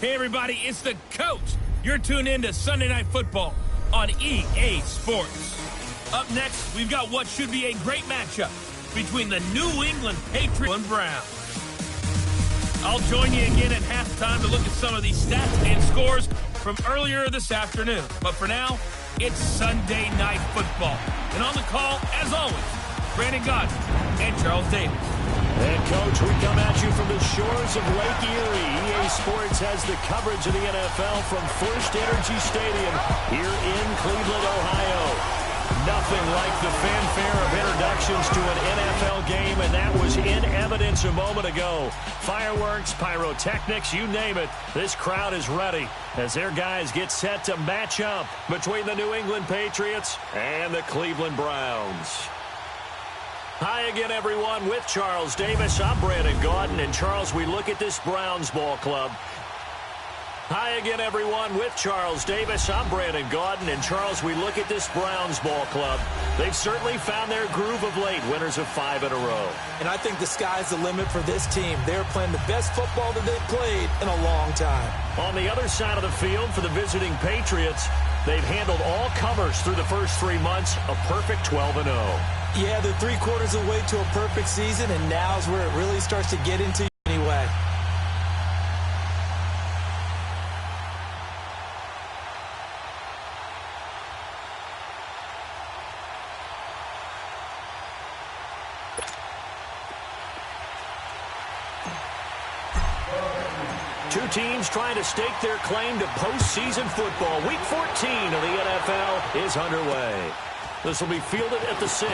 Hey, everybody, it's the coach. You're tuned in to Sunday Night Football on EA Sports. Up next, we've got what should be a great matchup between the New England Patriots and Browns. I'll join you again at halftime to look at some of these stats and scores from earlier this afternoon. But for now, it's Sunday Night Football. And on the call, as always, Brandon Godwin and Charles Davis. And, Coach, we come at you from the shores of Lake Erie. EA Sports has the coverage of the NFL from First Energy Stadium here in Cleveland, Ohio. Nothing like the fanfare of introductions to an NFL game, and that was in evidence a moment ago. Fireworks, pyrotechnics, you name it. This crowd is ready as their guys get set to match up between the New England Patriots and the Cleveland Browns. Hi again, everyone, with Charles Davis. I'm Brandon Gaudin, and Charles, we look at this Browns ball club. Hi again, everyone, with Charles Davis. I'm Brandon Gaudin, and Charles, we look at this Browns ball club. They've certainly found their groove of late, winners of 5 in a row. And I think the sky's the limit for this team. They're playing the best football that they've played in a long time. On the other side of the field for the visiting Patriots, they've handled all comers through the first 3 months, a perfect 12-0. Yeah, they're 3/4 of the way to a perfect season, and now's where it really starts to get into anyway. Two teams trying to stake their claim to postseason football. Week 14 of the NFL is underway. This will be fielded at the 6. And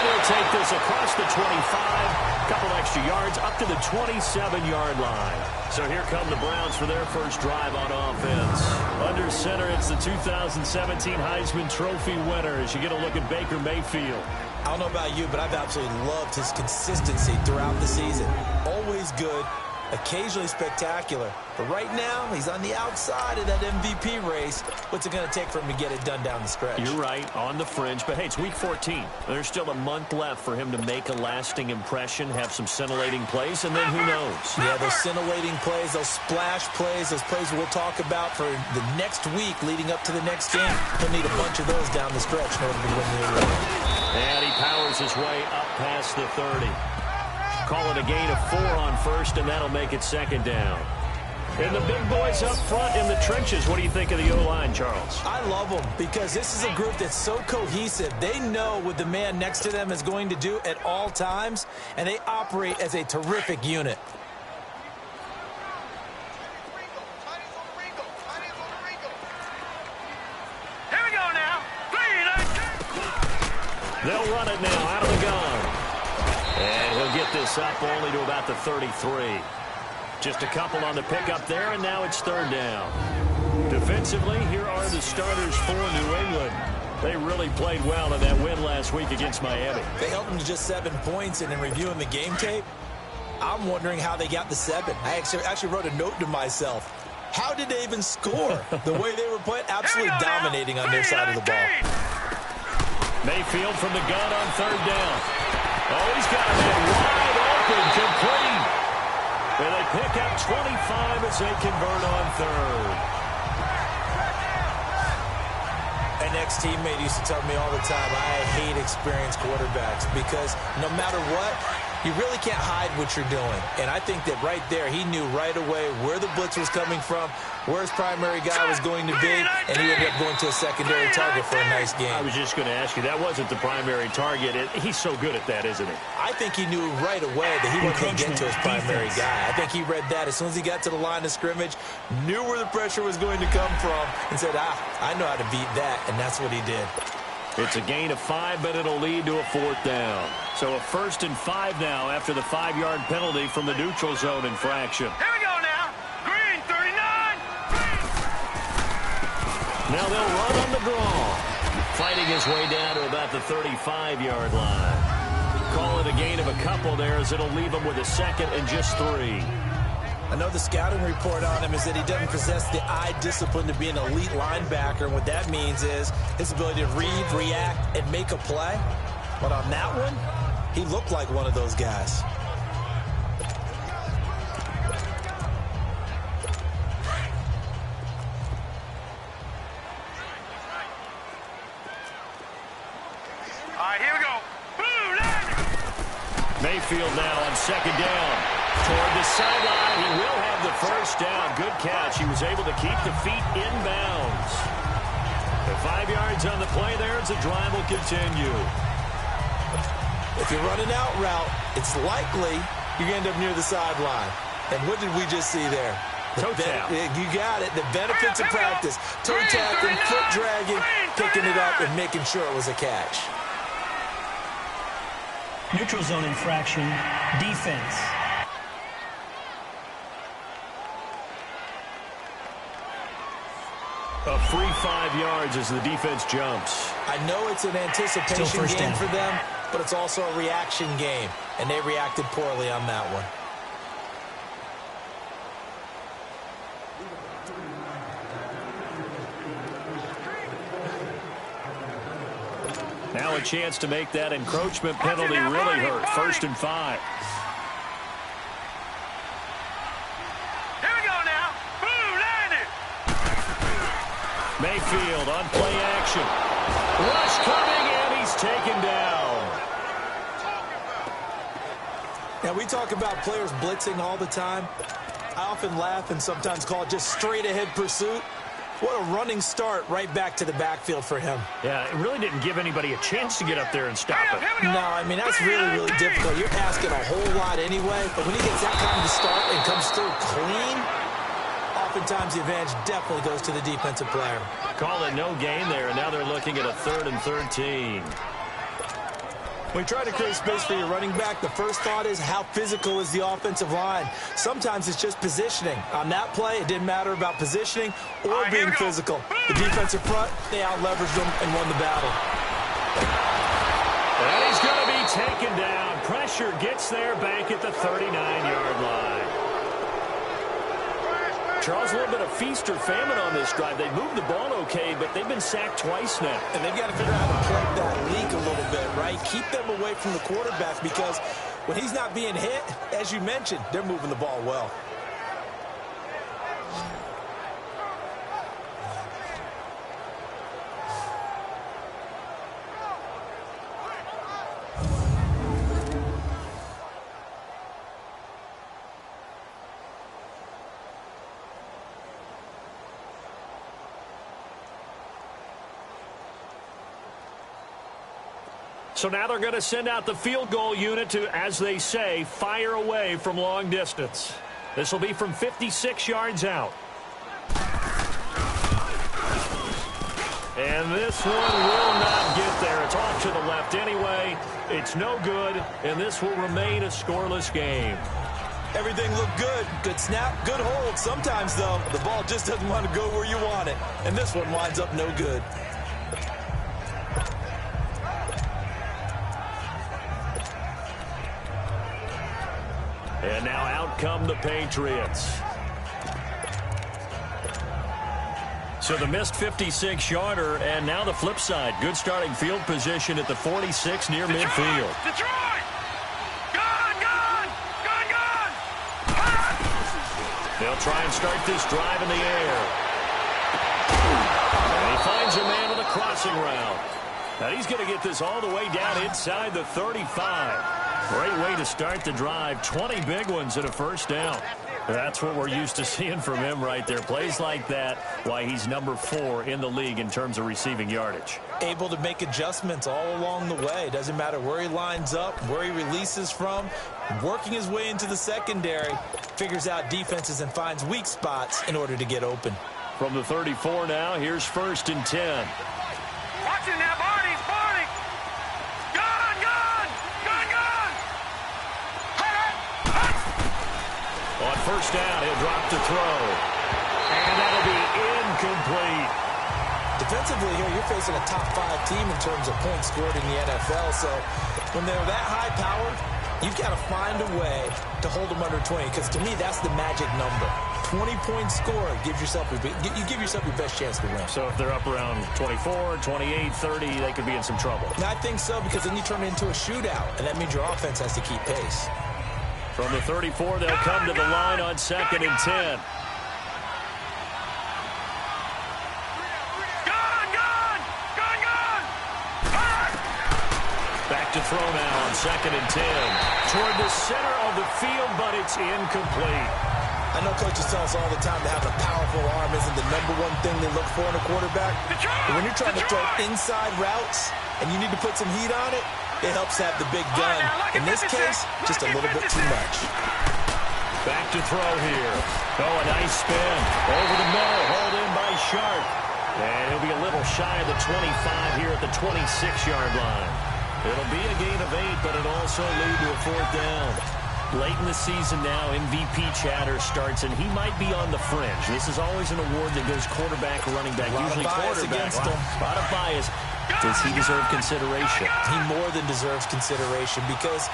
he'll take this across the 25. Couple extra yards up to the 27-yard line. So here come the Browns for their first drive on offense. Under center, it's the 2017 Heisman Trophy winner as you get a look at Baker Mayfield. I don't know about you, but I've absolutely loved his consistency throughout the season. Always good. Occasionally spectacular. But right now, he's on the outside of that MVP race. What's it going to take for him to get it done down the stretch? You're right, on the fringe. But, hey, it's Week 14. There's still a month left for him to make a lasting impression, have some scintillating plays, and then who knows? Yeah, those scintillating plays, those splash plays, those plays we'll talk about for the next week leading up to the next game. He'll need a bunch of those down the stretch in order to win the award. And he powers his way up past the 30. Call it a gain of 4 on first, and that'll make it second down. And the big boys up front in the trenches. What do you think of the O-line, Charles? I love them because this is a group that's so cohesive. They know what the man next to them is going to do at all times, and they operate as a terrific unit. Here we go now. 3, 2. They'll run it now out of the gun. And he'll get this up only to about the 33. Just a couple on the pickup there, and now it's third down. Defensively, here are the starters for New England. They really played well in that win last week against Miami. They held them to just 7 points, and in reviewing the game tape, I'm wondering how they got the 7. I actually wrote a note to myself. How did they even score? The way they were playing, absolutely dominating on their side of the ball. Mayfield from the gun on third down. Oh, he's got a man wide open, complete. And they pick up 25 as they convert on third. An ex-teammate used to tell me all the time, I hate experienced quarterbacks because no matter what, you really can't hide what you're doing. And I think that right there, he knew right away where the blitz was coming from, where his primary guy was going to be, and he ended up going to a secondary target for a nice game. I was just going to ask you, that wasn't the primary target. He's so good at that, isn't he? I think he knew right away that he wasn't going to get to his primary guy. I think he read that as soon as he got to the line of scrimmage, knew where the pressure was going to come from, and said, I know how to beat that, and that's what he did. It's a gain of 5, but it'll lead to a 4th down. So a 1st and 5 now after the 5-yard penalty from the neutral zone infraction. Here we go now. Green, 39. Now they'll run on the draw. Fighting his way down to about the 35-yard line. Call it a gain of a couple there as it'll leave him with a 2nd and just 3. I know the scouting report on him is that he doesn't possess the eye discipline to be an elite linebacker. And what that means is his ability to read, react, and make a play. But on that one, he looked like one of those guys. right, here we go. Boom, land it. Mayfield now on second down. Toward the sideline, he will have the first down. Good catch. He was able to keep the feet in bounds. The 5 yards on the play there as the drive will continue. If you're running out route, it's likely you're going to end up near the sideline. And what did we just see there? Toe tap. You got it. The benefits of practice. Toe tapping, foot dragging, picking it up, and making sure it was a catch. Neutral zone infraction, defense. A free 5 yards as the defense jumps. I know it's an anticipation game for them, but it's also a reaction game, and they reacted poorly on that one. Now a chance to make that encroachment penalty really hurt. 1st and 5. Here we go now. Boom, land it. Mayfield on play action. Rush coming, and he's taken down. Now, we talk about players blitzing all the time. I often laugh and sometimes call it just straight-ahead pursuit. What a running start right back to the backfield for him. Yeah, it really didn't give anybody a chance to get up there and stop it. No, I mean, that's really, really difficult. You're asking a whole lot anyway, but when he gets that kind of start and comes through clean, oftentimes the advantage definitely goes to the defensive player. Call it no gain there, and now they're looking at a 3rd and 13. When you try to create space for your running back, the first thought is how physical is the offensive line. Sometimes it's just positioning. On that play, it didn't matter about positioning or being physical. The defensive front, they out-leveraged them and won the battle. And he's going to be taken down. Pressure gets there back at the 39-yard line. Charles, a little bit of feast or famine on this drive. They moved the ball okay, but they've been sacked twice now. And they've got to figure out how to plug that leak a little bit, right? Keep them away from the quarterback because when he's not being hit, as you mentioned, they're moving the ball well. So now they're going to send out the field goal unit to, as they say, fire away from long distance. This will be from 56 yards out. And this one will not get there. It's off to the left anyway. It's no good, and this will remain a scoreless game. Everything looked good. Good snap, good hold. Sometimes, though, the ball just doesn't want to go where you want it. And this one winds up no good. And now out come the Patriots. So the missed 56-yarder, and now the flip side. Good starting field position at the 46 near midfield. Detroit! Gone! They'll try and start this drive in the air. And he finds a man with a crossing route. Now he's going to get this all the way down inside the 35. Great way to start the drive. 20 big ones and a first down. That's what we're used to seeing from him right there. Plays like that, why he's number 4 in the league in terms of receiving yardage. Able to make adjustments all along the way. Doesn't matter where he lines up, where he releases from. Working his way into the secondary. Figures out defenses and finds weak spots in order to get open. From the 34 now, here's 1st and 10. Watch it now, Barney! On first down, he'll drop to throw. And that'll be incomplete. Defensively here, you're facing a top 5 team in terms of points scored in the NFL. So when they're that high-powered, you've got to find a way to hold them under 20. Because to me, that's the magic number. 20 points scored gives yourself you give yourself your best chance to win. So if they're up around 24, 28, 30, they could be in some trouble. And I think so, because then you turn it into a shootout, and that means your offense has to keep pace. From the 34, they'll come to the line on 2nd and 10. throw now on 2nd and 10. Toward the center of the field, but it's incomplete. I know coaches tell us all the time that having a powerful arm isn't the #1 thing they look for in a quarterback. But when you're trying to throw inside routes and you need to put some heat on it, it helps to have the big gun. In this case, just a little bit too much. Back to throw here. Oh, a nice spin. Over the middle, hauled in by Sharp. And he'll be a little shy of the 25 here at the 26-yard line. It'll be a gain of 8, but it'll also lead to a 4th down. Late in the season now, MVP chatter starts, and he might be on the fringe. This is always an award that goes quarterback or running back, usually quarterback. A lot of bias. Does he deserve consideration? He more than deserves consideration because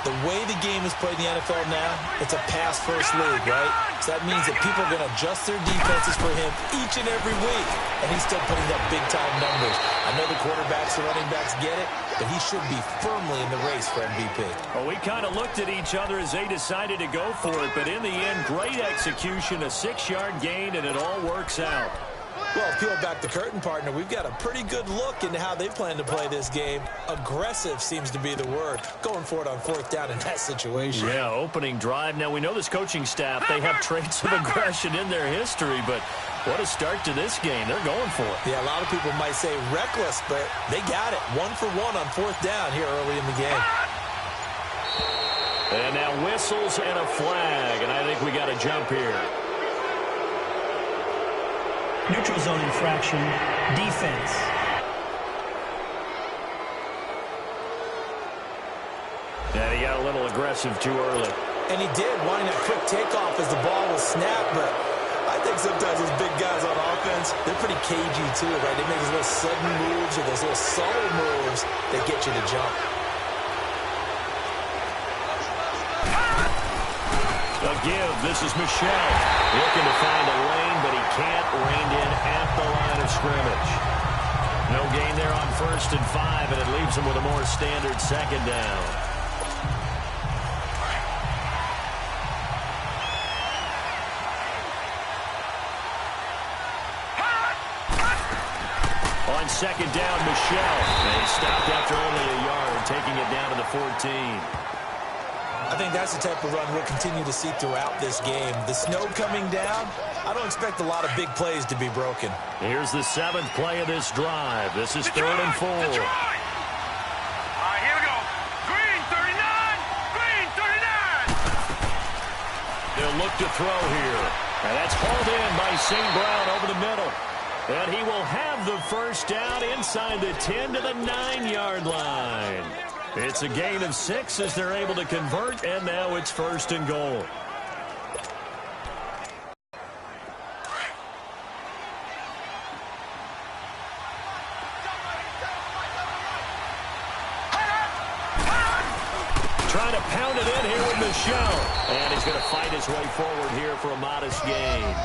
the way the game is played in the NFL now, it's a pass-first league, right? So that means that people are going to adjust their defenses for him each and every week, and he's still putting up big-time numbers. I know the quarterbacks and running backs get it, but he should be firmly in the race for MVP. Well, we kind of looked at each other as they decided to go for it, but in the end, great execution, a 6-yard gain, and it all works out. Well, peel back the curtain, partner. We've got a pretty good look into how they plan to play this game. Aggressive seems to be the word. Going for it on 4th down in that situation. Yeah, opening drive. Now, we know this coaching staff, they have traits of aggression in their history, but what a start to this game. They're going for it. Yeah, a lot of people might say reckless, but they got it. 1 for 1 on 4th down here early in the game. And now whistles and a flag, and I think we got a jump here. Neutral zone infraction, defense. And he got a little aggressive too early. And he did, wanting a quick takeoff as the ball was snapped, but I think sometimes those big guys on offense, they're pretty cagey too, right? They make those little sudden moves or those little subtle moves that get you to jump. A give. This is Michelle looking to find a lane, but he can't. Reined in at the line of scrimmage. No gain there on 1st and 5, and it leaves him with a more standard 2nd down. On 2nd down, Michelle. And he stopped after only a yard, taking it down to the 14. I think that's the type of run we'll continue to see throughout this game. The snow coming down, I don't expect a lot of big plays to be broken. Here's the 7th play of this drive. This is 3rd and 4. All right, here we go. Green 39, green 39. They'll look to throw here. And that's hauled in by St. Brown over the middle. And he will have the 1st down inside the 10 to the 9-yard line. It's a gain of 6 as they're able to convert, and now it's 1st and goal. Trying to pound it in here with Michelle. And he's going to fight his way forward here for a modest gain.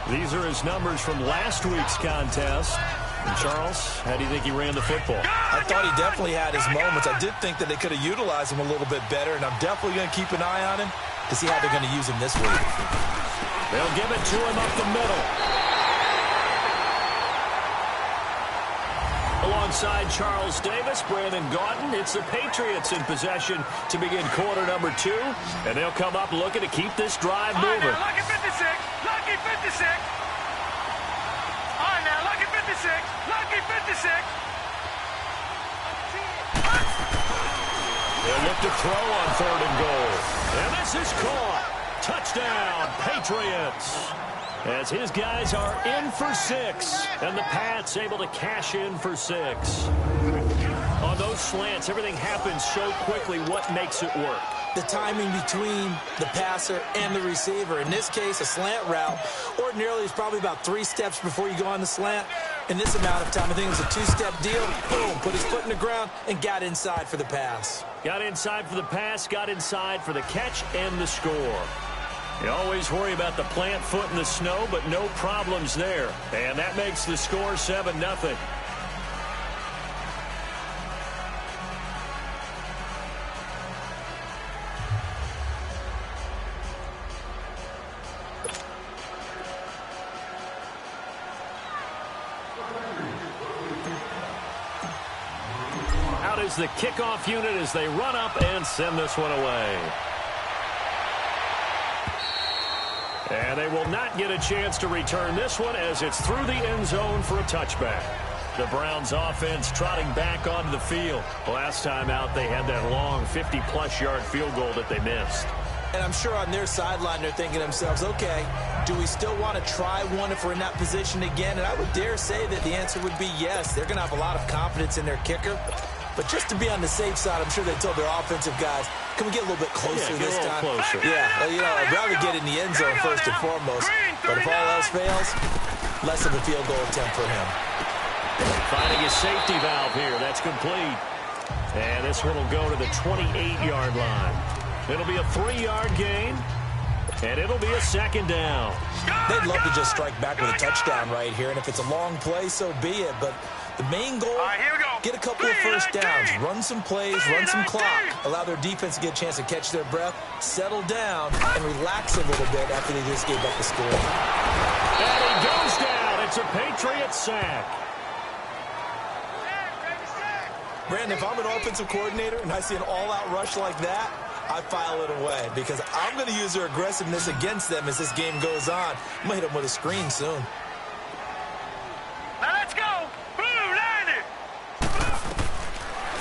These are his numbers from last week's contest. And Charles, how do you think he ran the football? I thought he definitely had his moments. I did think that they could have utilized him a little bit better, and I'm definitely going to keep an eye on him to see how they're going to use him this week. They'll give it to him up the middle. Alongside Charles Davis, Brandon Gaudin, it's the Patriots in possession to begin quarter number 2, and they'll come up looking to keep this drive moving. All right, now, lucky 56, lucky 56. All right, now, lucky 56, lucky 56. They'll look to throw on 3rd and goal. And this is caught. Touchdown, Patriots. As his guys are in for 6, and the Pats able to cash in for 6. On those slants, everything happens so quickly. What makes it work? The timing between the passer and the receiver. In this case, a slant route. Ordinarily, it's probably about 3 steps before you go on the slant. In this amount of time, I think it was a 2-step deal. Boom, put his foot in the ground and got inside for the pass. Got inside for the pass, got inside for the catch and the score. You always worry about the plant foot in the snow, but no problems there. And that makes the score 7-0. the kickoff unit as they run up and send this one away. And they will not get a chance to return this one as it's through the end zone for a touchback. The Browns offense trotting back onto the field. Last time out, they had that long 50-plus yard field goal that they missed. And I'm sure on their sideline they're thinking to themselves, okay, do we still want to try one if we're in that position again? And I would dare say that the answer would be yes. They're going to have a lot of confidence in their kicker. But just to be on the safe side, I'm sure they told their offensive guys, can we get a little bit closer this time? Closer. Yeah, well, you know, I'd rather get in the end zone first and foremost. But if all else fails, less of a field goal attempt for him. Finding a safety valve here. That's complete. And this one will go to the 28-yard line. It'll be a 3-yard gain, and it'll be a second down. They'd love to just strike back with a touchdown right here, and if it's a long play, so be it. But the main goal, get a couple of first downs, run some plays, run some clock, allow their defense to get a chance to catch their breath, settle down, and relax a little bit after they just gave up the score. And he goes down. It's a Patriot sack. Brandon, if I'm an offensive coordinator and I see an all-out rush like that, I file it away because I'm going to use their aggressiveness against them as this game goes on. I'm going to hit them with a screen soon. Now let's go. Blue, line it.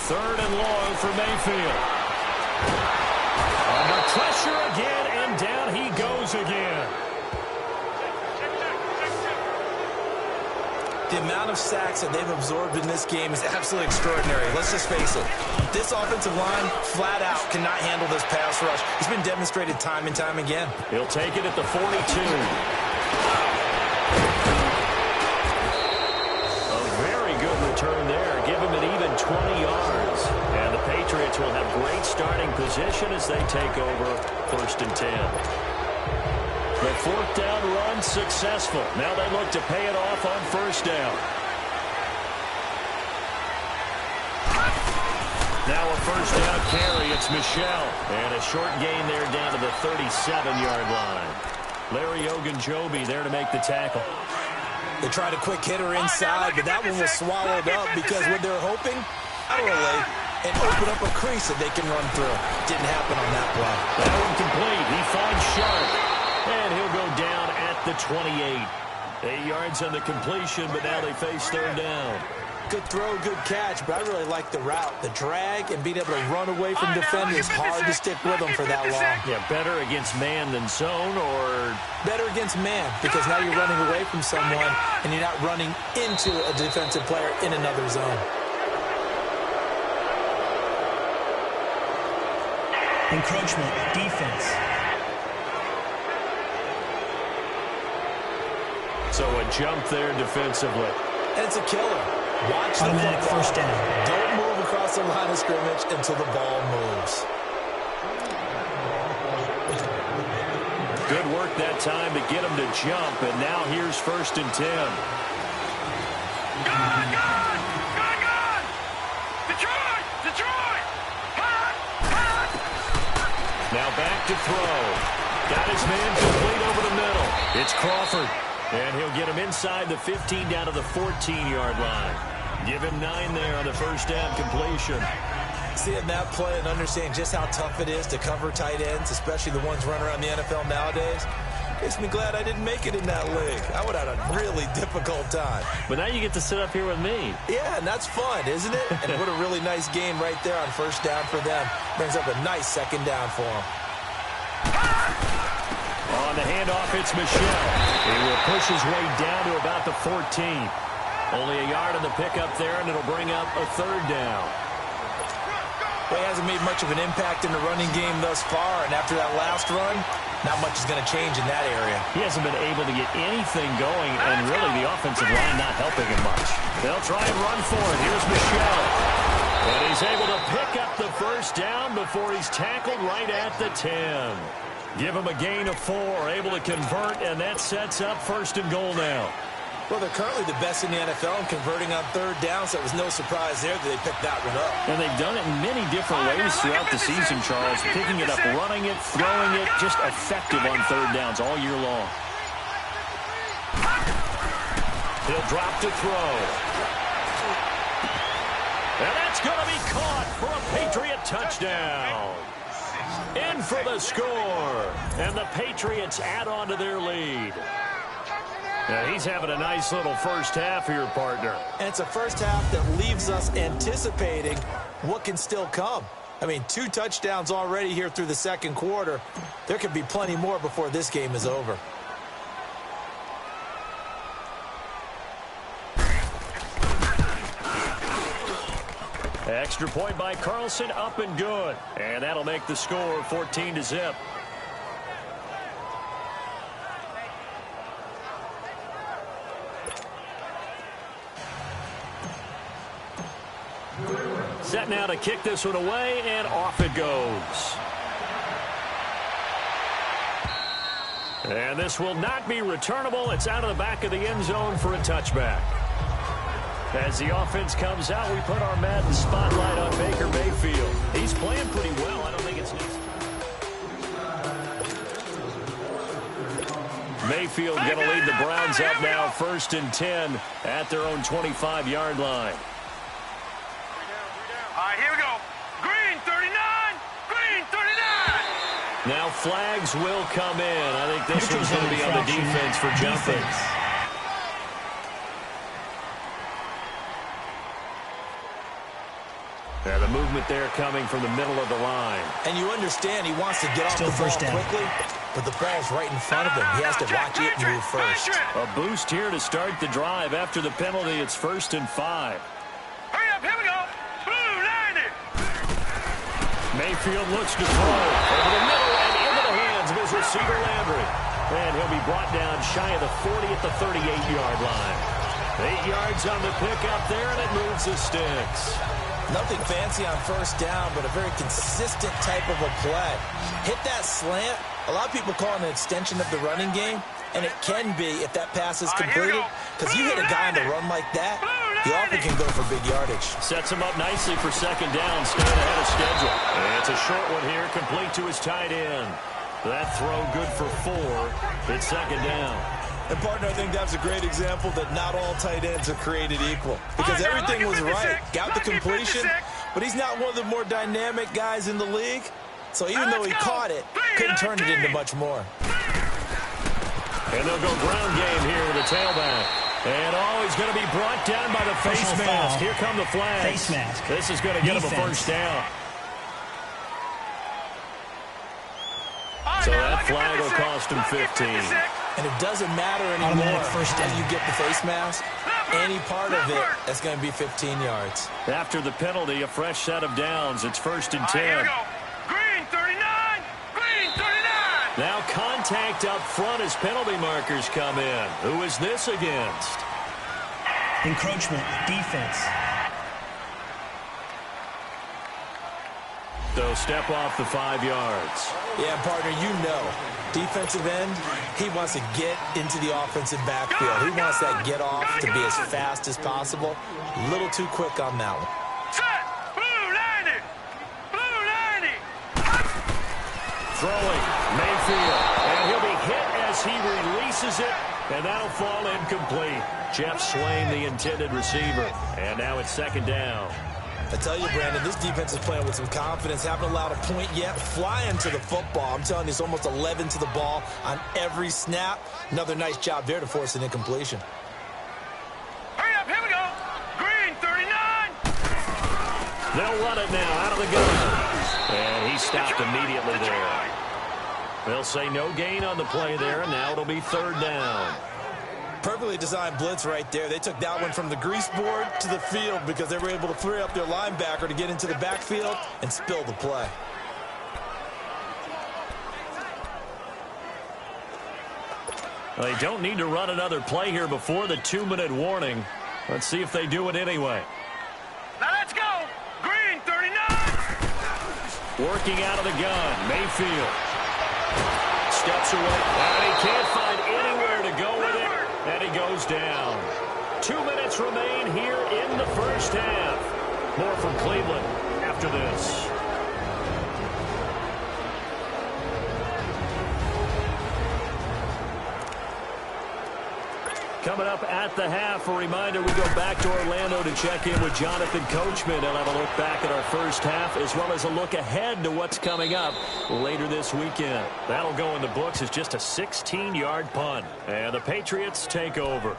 3rd and long for Mayfield. Under pressure again, and down he goes again. The amount of sacks that they've absorbed in this game is absolutely extraordinary. Let's just face it. This offensive line, flat out, cannot handle this pass rush. It's been demonstrated time and time again. He'll take it at the 42. A very good return there. Give him an even 20 yards. And the Patriots will have great starting position as they take over 1st and 10. The 4th down run successful. Now they look to pay it off on 1st down. Now a 1st down carry. It's Michel. And a short gain there down to the 37-yard line. Larry Ogunjobi there to make the tackle. They tried a quick hitter inside, but that one was swallowed up because what they're hoping, laterally, and open up a crease that they can run through. Didn't happen on that play. That one complete. He finds Sharp. And he'll go down at the 28. 8 yards on the completion, but now they face 3rd down. Good throw, good catch, but I really like the route. The drag and being able to run away from defenders, hard to stick with them for that long. Yeah, better against man than zone, or? Better against man, because now you're running away from someone and you're not running into a defensive player in another zone. Encroachment, defense. So a jump there defensively. And it's a killer. Watch the automatic football. 1st down. Don't move across the line of scrimmage until the ball moves. Good work that time to get him to jump, and now here's 1st and 10. Good! Detroit! Now back to throw. Got his man complete over the middle. It's Crawford. And he'll get him inside the 15 down to the 14-yard line. Give him 9 there on the 1st down completion. Seeing that play and understanding just how tough it is to cover tight ends, especially the ones running around the NFL nowadays, makes me glad I didn't make it in that league. I would have had a really difficult time. But now you get to sit up here with me. Yeah, and that's fun, isn't it? And what a really nice game right there on 1st down for them. Brings up a nice 2nd down for them. On the handoff, it's Michel. He will push his way down to about the 14. Only a yard on the pickup there, and it'll bring up a 3rd down. Well, he hasn't made much of an impact in the running game thus far, and after that last run, not much is going to change in that area. He hasn't been able to get anything going, and really the offensive line not helping him much. They'll try and run for it. Here's Michel. And he's able to pick up the 1st down before he's tackled right at the 10. Give him a gain of 4, able to convert, and that sets up 1st and goal now. Well, they're currently the best in the NFL in converting on 3rd down, so it was no surprise there that they picked that one up. And they've done it in many different ways throughout the season, Charles. Picking it up, running it, throwing it, just effective on 3rd downs all year long. He'll drop to throw. And that's going to be caught for a Patriot touchdown. In for the score. And the Patriots add on to their lead. Now he's having a nice little first half here, partner. And it's a first half that leaves us anticipating what can still come. I mean, 2 touchdowns already here through the second quarter. There could be plenty more before this game is over. Extra point by Carlson, up and good. And that'll make the score 14-0. Set now to kick this one away, and off it goes. And this will not be returnable. It's out of the back of the end zone for a touchback. As the offense comes out, we put our Madden spotlight on Baker Mayfield. He's playing pretty well. I don't think it's necessary. Mayfield going to lead the Browns up now, 1st and 10 at their own 25-yard line. All right, here we go. Green 39. Green 39. Now flags will come in. I think this one's going to be on the defense for jumping. Yeah, the movement there coming from the middle of the line. And you understand he wants to get off the ball quickly, but the ball's right in front of him. He has to watch it move first. A boost here to start the drive. After the penalty, it's 1st and 5. Hurry up, here we go. Blue 90. Mayfield looks to throw over the middle and into the hands of his receiver Landry. And he'll be brought down shy of the 40 at the 38-yard line. 8 yards on the pickup there, and it moves the sticks. Nothing fancy on first down, but a very consistent type of a play. Hit that slant. A lot of people call it an extension of the running game, and it can be if that pass is completed. Because you hit a guy on the run like that, he often can go for big yardage. Sets him up nicely for second down, staying ahead of schedule. And it's a short one here, complete to his tight end. That throw good for 4. It's second down. And, partner, I think that's a great example that not all tight ends are created equal. Because everything was right. Got the completion, but he's not one of the more dynamic guys in the league. So even though he caught it, couldn't turn it into much more. And they'll go ground game here with the tailback. And, he's going to be brought down by the face mask. Here come the flags. Face mask. This is going to get him a first down. So that flag will cost him 15. And it doesn't matter anymore how you get the face mask. Any part of it, that's going to be 15 yards. After the penalty, a fresh set of downs. It's 1st and 10. Here we go. Green 39. Green 39. Now contact up front as penalty markers come in. Who is this against? Encroachment, defense. So step off the 5 yards. Yeah, partner, you know, defensive end, he wants to get into the offensive backfield. He wants that get off to be as fast as possible. A little too quick on that one. Set. Blue 90. Blue 90. Throwing, Mayfield. And he'll be hit as he releases it. And that'll fall incomplete. Jeff Swain, the intended receiver. And now it's second down. I tell you, Brandon, this defense is playing with some confidence. Haven't allowed a point yet. Flying to the football. I'm telling you, it's almost 11 to the ball on every snap. Another nice job there to force an incompletion. Hurry up, here we go. Green 39. They'll run it now out of the gun. And he stopped immediately there. They'll say no gain on the play there, and now it'll be third down. Perfectly designed blitz right there. They took that one from the grease board to the field because they were able to free up their linebacker to get into the backfield and spill the play. They don't need to run another play here before the 2-minute warning. Let's see if they do it anyway. Now let's go. Green 39. Working out of the gun, Mayfield. Steps away, and he can't find anywhere to go with it, and he goes down. 2 minutes remain here in the first half. More from Cleveland after this. Coming up at the half, a reminder, we go back to Orlando to check in with Jonathan Coachman. He'll have a look back at our first half as well as a look ahead to what's coming up later this weekend. That'll go in the books as just a 16-yard punt. And the Patriots take over.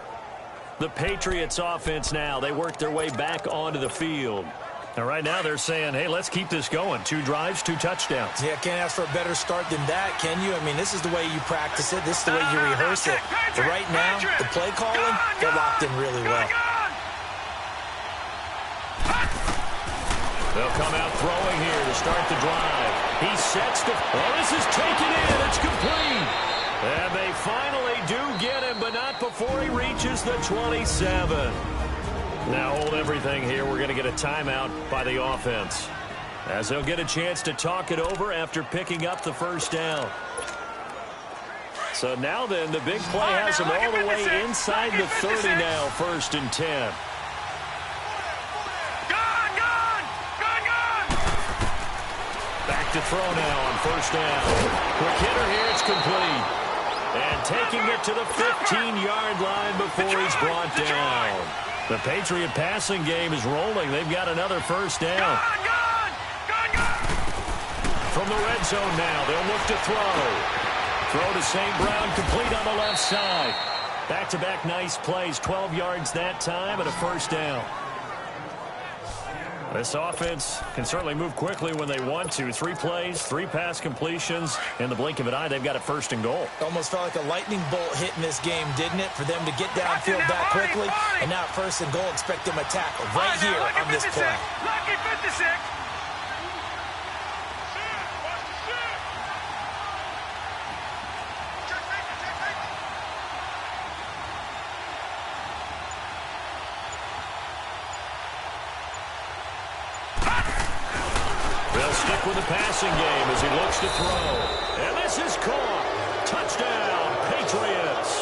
The Patriots offense now, they work their way back onto the field. And right now they're saying, hey, let's keep this going. 2 drives, 2 touchdowns. Yeah, can't ask for a better start than that, can you? I mean, this is the way you practice it. This is the way you rehearse it. But right now, the play calling, they're locked in really well. They'll come out throwing here to start the drive. He sets the... Oh, this is taken in. It's complete. And they finally do get him, but not before he reaches the 27. Now hold everything here. We're going to get a timeout by the offense, as they'll get a chance to talk it over after picking up the first down. So now then, the big play has him all the way inside the 30 now, 1st and 10. Back to throw now on 1st down. Quick hitter here, it's complete. And taking it to the 15-yard line before he's brought down. The Patriot passing game is rolling. They've got another 1st down. From the red zone now, they'll look to throw. Throw to St. Brown, complete on the left side. Back-to-back nice plays, 12 yards that time and a 1st down. This offense can certainly move quickly when they want to. 3 plays, 3 pass completions. In the blink of an eye, they've got a 1st and goal. Almost felt like a lightning bolt hit in this game, didn't it? For them to get downfield that quickly. And now 1st and goal, expect them to tackle right here on this play. Lucky 56. With the passing game as he looks to throw. And this is caught. Touchdown, Patriots.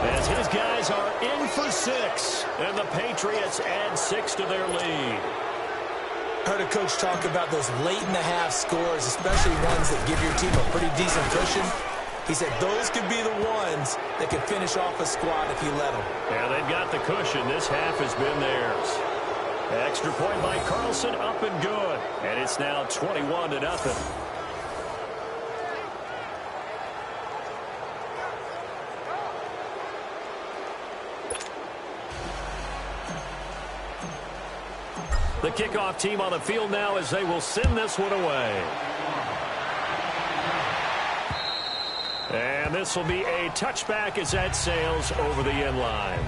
As his guys are in for 6. And the Patriots add 6 to their lead. Heard a coach talk about those late-in-the-half scores, especially ones that give your team a pretty decent cushion. He said those could be the ones that could finish off a squad if you let them. Yeah, they've got the cushion. This half has been theirs. Extra point by Carlson, up and good. And it's now 21-0. The kickoff team on the field now as they will send this one away. And this will be a touchback as that sails over the end line.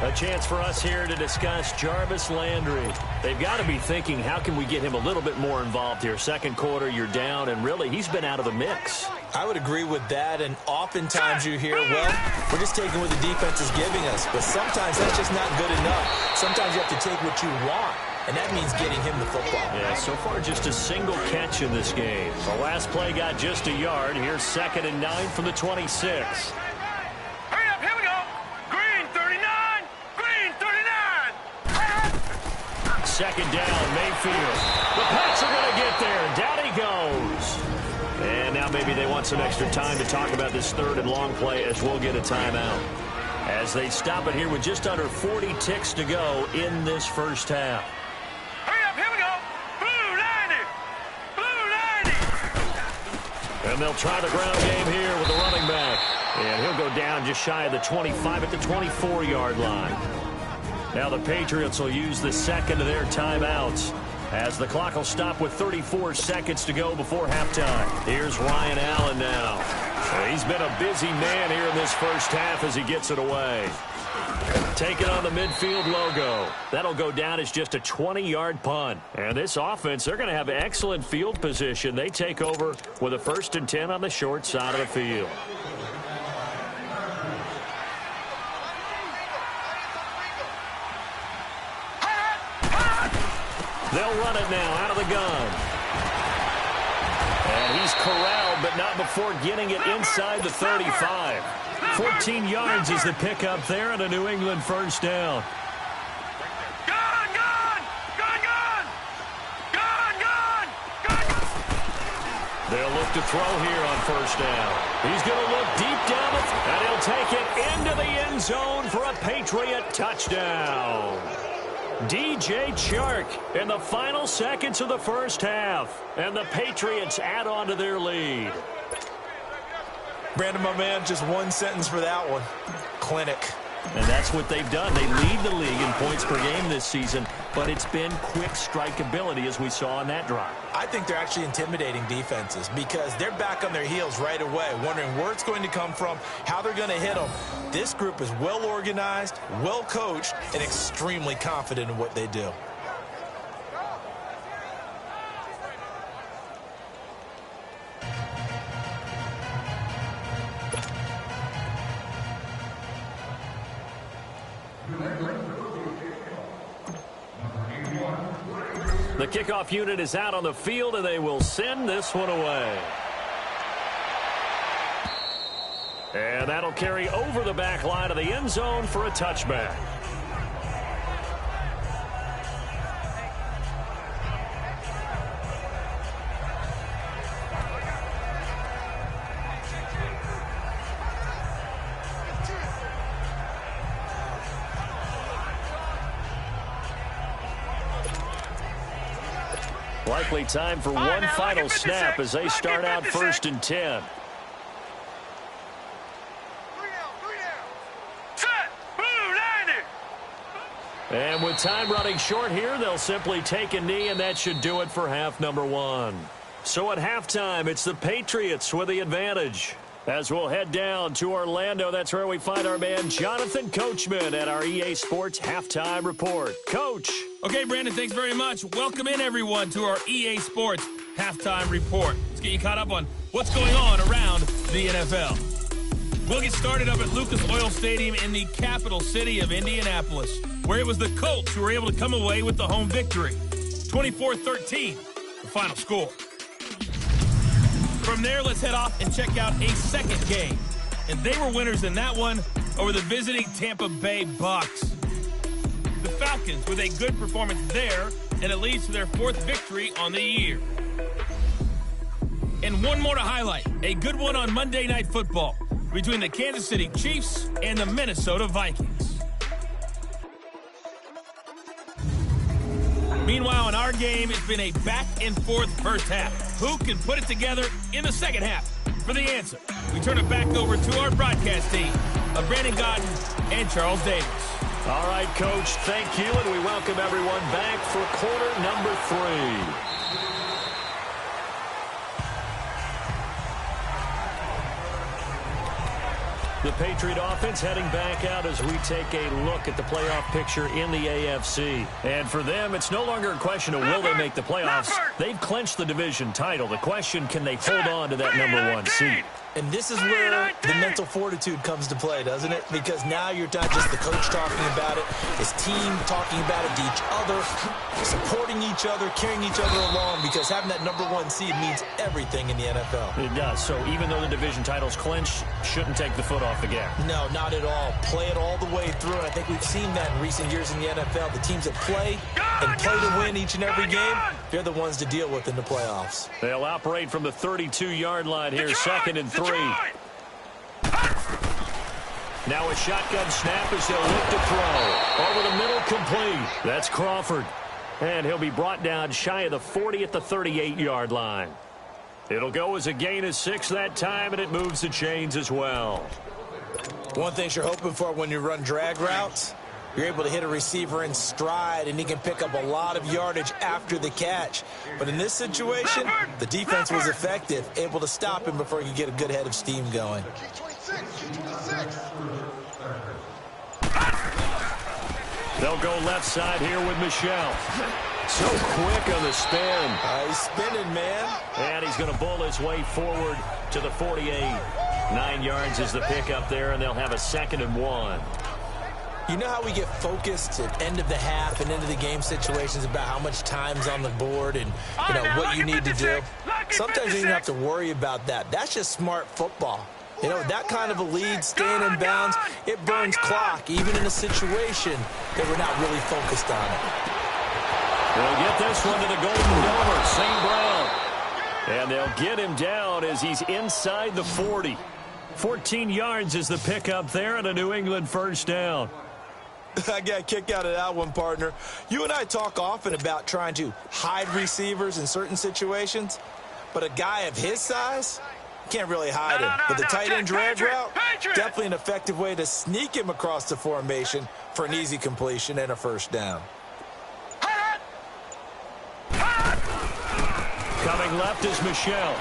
A chance for us here to discuss Jarvis Landry. They've got to be thinking, how can we get him a little bit more involved here? 2nd quarter, you're down, and really, he's been out of the mix. I would agree with that, and oftentimes you hear, well, we're just taking what the defense is giving us. But sometimes that's just not good enough. Sometimes you have to take what you want, and that means getting him the football. Yeah, so far just a single catch in this game. The last play got just a yard. Here's 2nd and 9 from the 26. 2nd down, Mayfield. The Pats are going to get there. Down he goes. And now maybe they want some extra time to talk about this 3rd and long play as we'll get a timeout. As they stop it here with just under 40 ticks to go in this 1st half. Hurry up, here we go. Blue 90. Blue 90. And they'll try the ground game here with the running back. And he'll go down just shy of the 25 at the 24-yard line. Now the Patriots will use the 2nd of their timeouts as the clock will stop with 34 seconds to go before halftime. Here's Ryan Allen now. He's been a busy man here in this 1st half as he gets it away. Taking on the midfield logo. That'll go down as just a 20-yard punt. And this offense, they're going to have excellent field position. They take over with a 1st and 10 on the short side of the field. They'll run it now out of the gun. And he's corralled, but not before getting it inside the 35. 14 yards is the pickup there and a New England 1st down. They'll look to throw here on 1st down. He's going to look deep down, and he'll take it into the zone for a Patriot touchdown. DJ Chark in the final seconds of the first half. And the Patriots add on to their lead. Brandon, my man, just one sentence for that one. Clinic. And that's what they've done. They lead the league in points per game this season, but it's been quick strikeability as we saw on that drive. I think they're actually intimidating defenses because they're back on their heels right away, wondering where it's going to come from, how they're going to hit them. This group is well organized, well coached, and extremely confident in what they do. The kickoff unit is out on the field, and they will send this one away. And that'll carry over the back line of the end zone for a touchback. Likely time for one final snap as they start out 1st and 10. And with time running short here, they'll simply take a knee, and that should do it for half number 1. So at halftime, it's the Patriots with the advantage. As we'll head down to Orlando, that's where we find our man Jonathan Coachman at our EA Sports Halftime Report. Coach. Okay, Brandon, thanks very much. Welcome in, everyone, to our EA Sports Halftime Report. Let's get you caught up on what's going on around the NFL. We'll get started up at Lucas Oil Stadium in the capital city of Indianapolis, where it was the Colts who were able to come away with the home victory. 24-13, the final score. From there, let's head off and check out a second game. And they were winners in that one over the visiting Tampa Bay Bucks. The Falcons with a good performance there, and it leads to their 4th victory on the year. And one more to highlight, a good one on Monday Night Football between the Kansas City Chiefs and the Minnesota Vikings. Meanwhile, in our game, it's been a back-and-forth first half. Who can put it together in the second half? For the answer, we turn it back over to our broadcast team of Brandon Gaudin and Charles Davis. All right, Coach, thank you, and we welcome everyone back for quarter number 3. The Patriot offense heading back out as we take a look at the playoff picture in the AFC. And for them, it's no longer a question of will they make the playoffs. They've clinched the division title. The question, can they hold on to that number 1 seed? And this is where the mental fortitude comes to play, doesn't it? Because now you're not just the coach talking about it, his team talking about it to each other, supporting each other, carrying each other along, because having that number 1 seed means everything in the NFL. It does. So even though the division title's clinched, shouldn't take the foot off the gas. No, not at all. Play it all the way through, and I think we've seen that in recent years in the NFL. The teams that play and play to win each and every game, they're the ones to deal with in the playoffs. They'll operate from the 32-yard line here, 2nd and 3. Now a shotgun snap as they'll look to throw. Over the middle, complete. That's Crawford. And he'll be brought down shy of the 40 at the 38-yard line. It'll go as a gain of 6 that time, and it moves the chains as well. One thing you're hoping for when you run drag routes, you're able to hit a receiver in stride, and he can pick up a lot of yardage after the catch. But in this situation, the defense was effective, able to stop him before he could get a good head of steam going. They'll go left side here with Michelle. So quick on the spin. He's spinning, man. And he's going to bull his way forward to the 48. 9 yards is the pickup there, and they'll have a 2nd and 1. You know how we get focused at end of the half and into the game situations about how much time's on the board and what you need to do? Sometimes you don't have to worry about that. That's just smart football. You know, that kind of a lead, staying in bounds, it burns clock, even in a situation that we're not really focused on it. They'll get this one to the Golden Domer, St. Brown. And they'll get him down as he's inside the 40. 14 yards is the pickup there and a New England first down. I got a kick out of that one, partner. You and I talk often about trying to hide receivers in certain situations, but a guy of his size can't really hide him. But the tight end drag route, definitely an effective way to sneak him across the formation for an easy completion and a first down. Coming left is Michelle.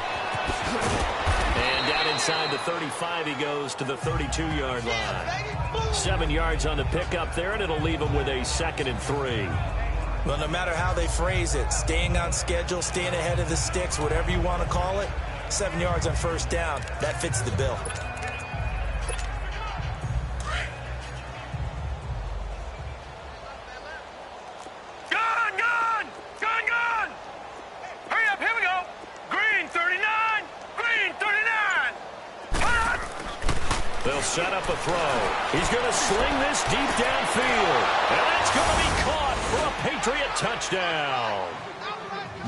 And down inside the 35, he goes to the 32-yard line. 7 yards on the pickup there, and it'll leave him with a 2nd and 3. Well, no matter how they phrase it, staying on schedule, staying ahead of the sticks, whatever you want to call it, 7 yards on first down, that fits the bill. Gone! Hurry up, here we go. Green 39, green 39. They'll set up a throw. He's going to sling this deep downfield. And that's going to be caught for a Patriot touchdown.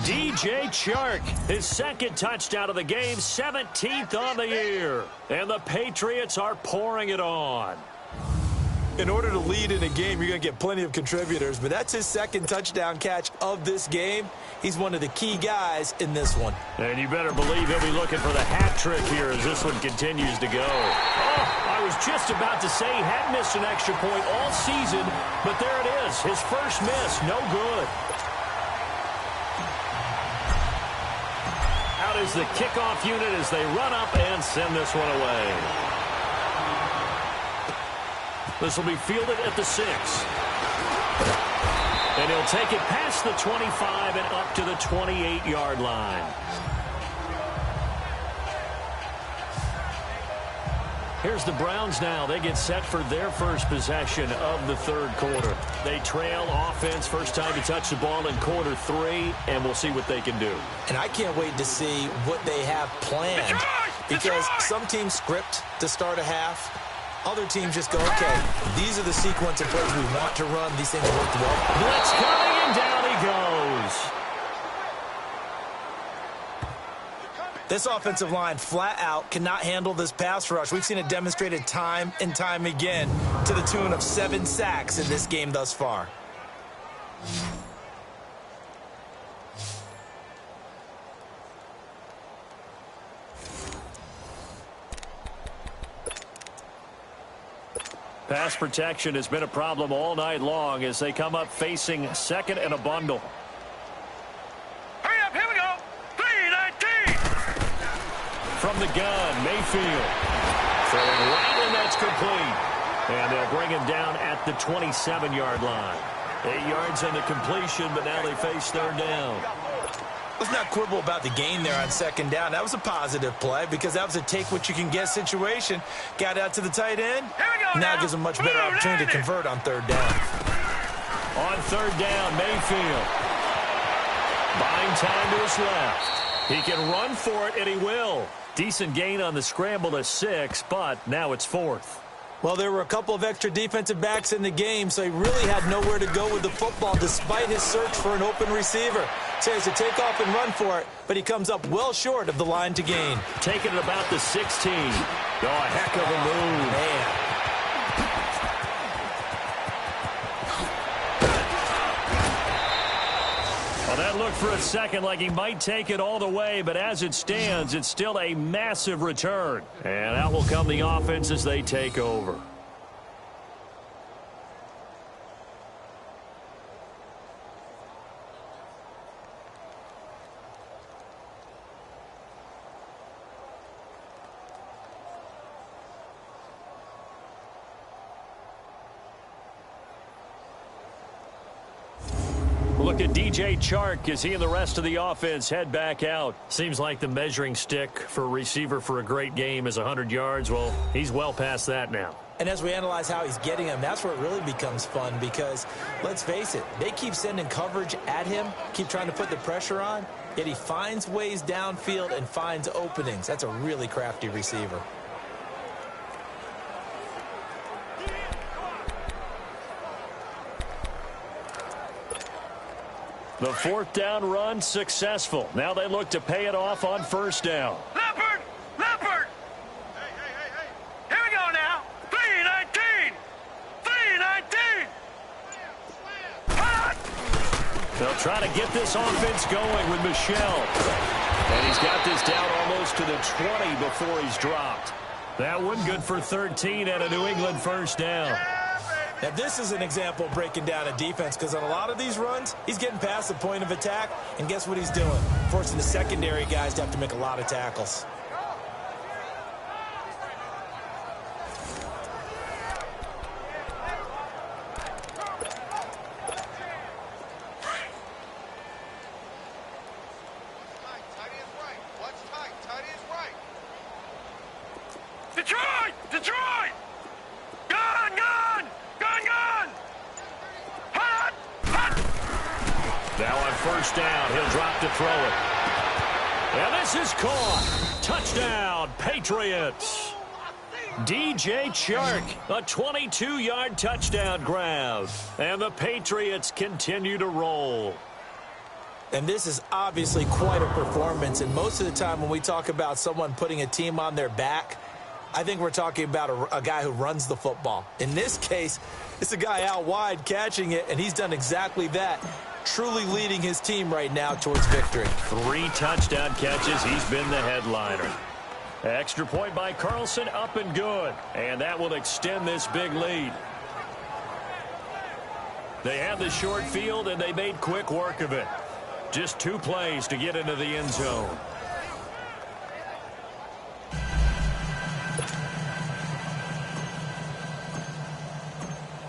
DJ Chark, his 2nd touchdown of the game, 17th on the year. And the Patriots are pouring it on. In order to lead in a game, you're going to get plenty of contributors, but that's his 2nd touchdown catch of this game. He's one of the key guys in this one. And you better believe he'll be looking for the hat trick here as this one continues to go. Oh, I was just about to say he had missed an extra point all season, but there it is. His first miss, no good. Out is the kickoff unit as they run up and send this one away. This will be fielded at the 6. And he'll take it past the 25 and up to the 28-yard line. Here's the Browns now. They get set for their first possession of the 3rd quarter. They trail offense first time to touch the ball in quarter 3, and we'll see what they can do. And I can't wait to see what they have planned, because some teams script to start a half. Other teams just go, okay, these are the sequence of plays we want to run. These things worked well. Blitz coming, and down he goes. This offensive line flat out cannot handle this pass rush. We've seen it demonstrated time and time again to the tune of 7 sacks in this game thus far. Pass protection has been a problem all night long as they come up facing 2nd and a bundle. Hurry up, here we go. 3-19. From the gun, Mayfield. Throwing right, and that's complete. And they'll bring him down at the 27-yard line. 8 yards on the completion, but now they face 3rd down. Let's not quibble about the gain there on 2nd down. That was a positive play because that was a take-what-you-can-get situation. Got out to the tight end. Now gives them much better opportunity to convert on 3rd down. On 3rd down, Mayfield. Buying time to his left. He can run for it, and he will. Decent gain on the scramble to 6, but now it's 4th. Well, there were a couple of extra defensive backs in the game, so he really had nowhere to go with the football despite his search for an open receiver. So he has to take off and run for it, but he comes up well short of the line to gain. Taking it about the 16. Oh, a heck of a move. Man. Well, that looked for a second like he might take it all the way, but as it stands, it's still a massive return. And out will come the offense as they take over. Look at DJ Chark as he and the rest of the offense head back out. Seems like the measuring stick for a receiver for a great game is 100 yards. Well, he's well past that now. And as we analyze how he's getting them, that's where it really becomes fun because, let's face it, they keep sending coverage at him, keep trying to put the pressure on, yet he finds ways downfield and finds openings. That's a really crafty receiver. The 4th down run successful. Now they look to pay it off on 1st down. Leopard! Leopard! They'll try to get this offense going with Michel. And he's got this down almost to the 20 before he's dropped. That one good for 13 and a New England first down. Now, this is an example of breaking down a defense, because on a lot of these runs, he's getting past the point of attack, and guess what he's doing? Forcing the secondary guys to have to make a lot of tackles. Detroit! Detroit! Gun! Gun! Gun! Gun! Hot! Hot! Now on first down, he'll drop to throw it. And this is caught. Touchdown, Patriots. DJ Chark, a 22-yard touchdown grab. And the Patriots continue to roll. And this is obviously quite a performance. And most of the time when we talk about someone putting a team on their back, I think we're talking about a guy who runs the football. In this case, it's a guy out wide catching it, and he's done exactly that, truly leading his team right now towards victory. 3 touchdown catches. He's been the headliner. Extra point by Carlson, up and good. And that will extend this big lead. They have the short field, and they made quick work of it. Just 2 plays to get into the end zone.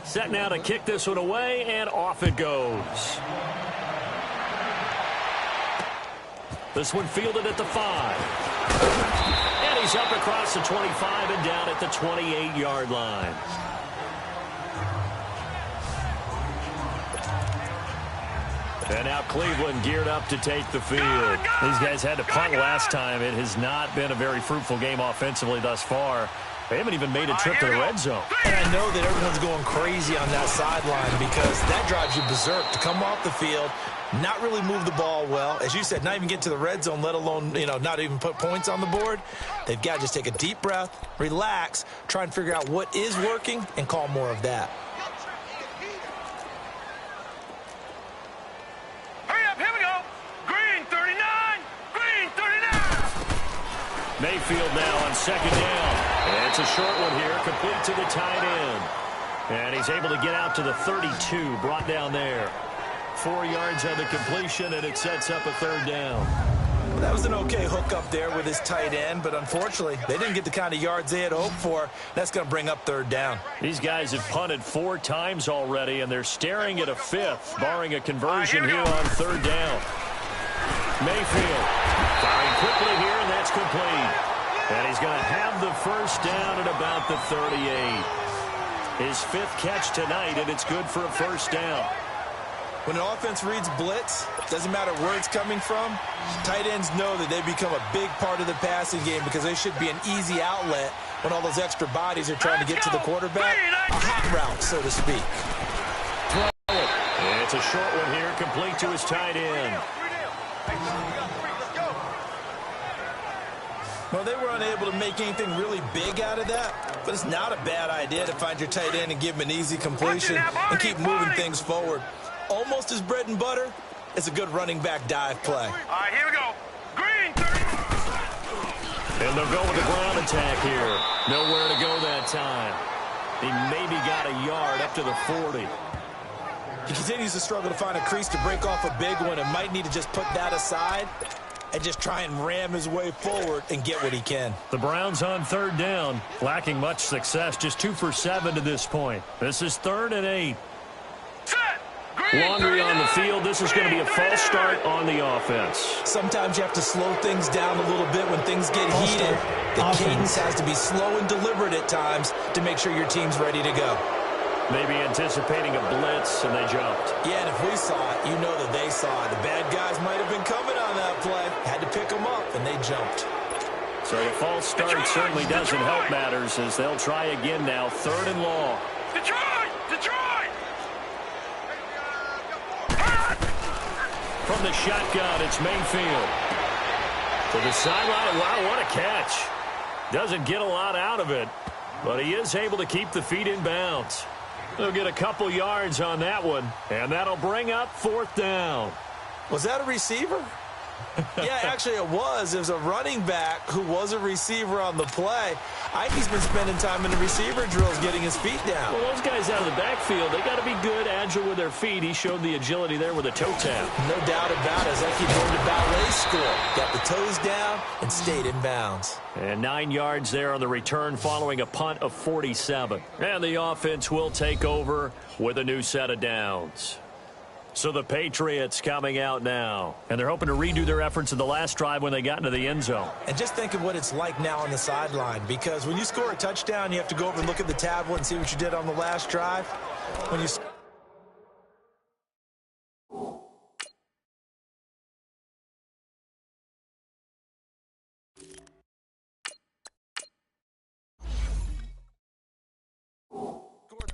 Set now to kick this one away, and off it goes. This one fielded at the 5. And he's up across the 25 and down at the 28-yard line. And now Cleveland geared up to take the field. These guys had to punt last time. It has not been a very fruitful game offensively thus far. They haven't even made a trip to the red zone. And I know that everyone's going crazy on that sideline because that drives you berserk to come off the field, not really move the ball well. As you said, not even get to the red zone, let alone, not even put points on the board. They've got to just take a deep breath, relax, try and figure out what is working, and call more of that. Hurry up, here we go. Green 39, green 39. Mayfield now on second down. And it's a short one here, complete to the tight end. And he's able to get out to the 32, brought down there. 4 yards on the completion, and it sets up a third down. Well, that was an okay hook up there with his tight end, but unfortunately, they didn't get the kind of yards they had hoped for. That's going to bring up third down. These guys have punted 4 times already, and they're staring at a 5th, barring a conversion here on third down. Mayfield firing quickly here, and that's complete. And he's going to have the first down at about the 38. His 5th catch tonight, and it's good for a first down. When an offense reads blitz, doesn't matter where it's coming from, tight ends know that they become a big part of the passing game because they should be an easy outlet when all those extra bodies are trying to get to the quarterback. A hot route, so to speak. And it's a short one here, complete to his tight end. Well, they were unable to make anything really big out of that, but it's not a bad idea to find your tight end and give him an easy completion and keep moving things forward. Almost as bread and butter, it's a good running back dive play. All right, here we go. Green 30. And they'll go with the ground attack here. Nowhere to go that time. He maybe got a yard up to the 40. He continues to struggle to find a crease to break off a big one and might need to just put that aside and just try and ram his way forward and get what he can. The Browns on third down, lacking much success, just 2 for 7 to this point. This is 3rd and 8. Laundry on the field. This is going to be a false start on the offense. Sometimes you have to slow things down a little bit when things get heated. The cadence has to be slow and deliberate at times to make sure your team's ready to go. Maybe anticipating a blitz, and they jumped. Yeah, and if we saw it, you know that they saw it. The bad guys might have been coming on that play. Had to pick them up, and they jumped. So a false start certainly doesn't help matters as they'll try again now. 3rd and long. Detroit! Detroit! From the shotgun, it's Mayfield. To the sideline. Wow, what a catch. Doesn't get a lot out of it, but he is able to keep the feet in bounds. They'll get a couple yards on that one, and that'll bring up 4th down. Was that a receiver? Yeah, actually it was. It was a running back who was a receiver on the play. I think he's been spending time in the receiver drills getting his feet down. Well, those guys out of the backfield, they got to be good, agile with their feet. He showed the agility there with a toe tap. No doubt about it. It's like he joined a ballet school. Got the toes down and stayed in bounds. And 9 yards there on the return following a punt of 47. And the offense will take over with a new set of downs. So the Patriots coming out now. And they're hoping to redo their efforts in the last drive when they got into the end zone. And just think of what it's like now on the sideline. Because when you score a touchdown, you have to go over and look at the tablet and see what you did on the last drive. When you